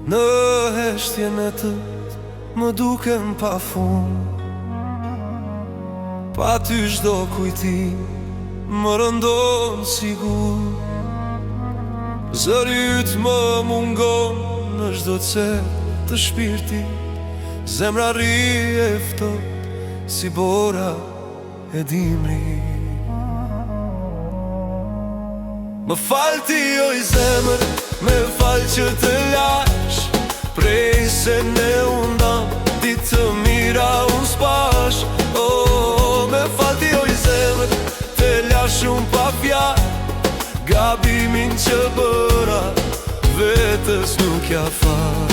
Në heshtjen e të më duken pa fund, pa ty çdo kujtim më rëndon sigur. Zëri yt më mungon në çdo cep të shpirtit, zemra rri e ftoht si bora e dimri. Më fal ti oj zemër, me fal që të lash, prej se ne undam ditë të mira unë s'pash. Me fal ti oj zemër, te lash unë pa fjalë, gabimin që bëra vetës nuk ja fal.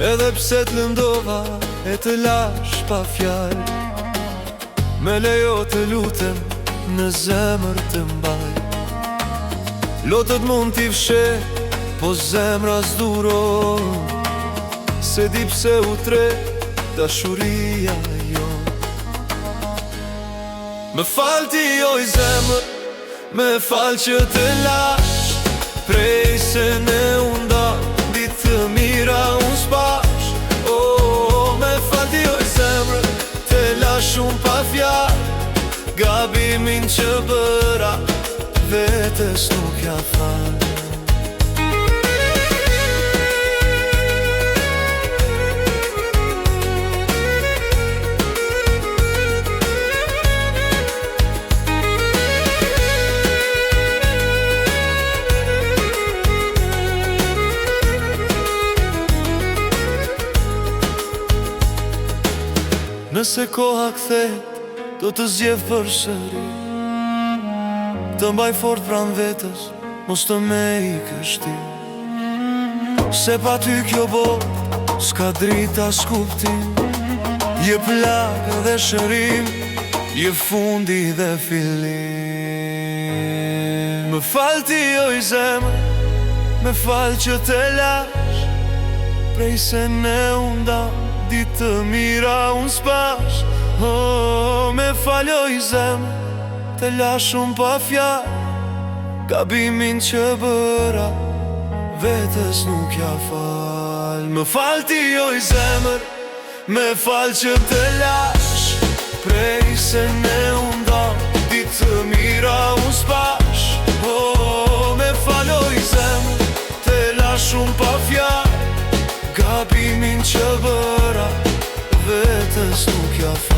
Edhe pse të lëndova e të lash pa fjalë, me lejo të lutem në zemër të mbaj. Lotët mund t'i fsheh, po zemra s'duro, se di pse u tre dashuria jo. Më fal ti oj zemër, me fal që të lash, prej se ne undam ditë të mira unë s'pash. Me fal ti oj zemër, te lash unë pa fjalë, gabimin që bëra vetës nuk ja fal. Nëse koha kthehet, do të zgjedh përsëri, të mbaj fort pranë vetës, mos të me i kështi. Se pa ty kjo botë s'ka drita s'kuptim, je plagë dhe shërim, je fundi dhe fillim. Më fal ti oj zemër, me fal që te lash, prej se ne undam ditë të mira unë s'pash. Me fal oj zemër, te lash unë pa fjalë, gabimin që bëra vetës nuk ja fal. Më fal ti oj zemër, me fal që te lash, prej se ne undam ditë të mira unë s'pash. Me fal oj zemër, te lash unë pa fjalë, gabimin që bëra vetës nuk ja fal.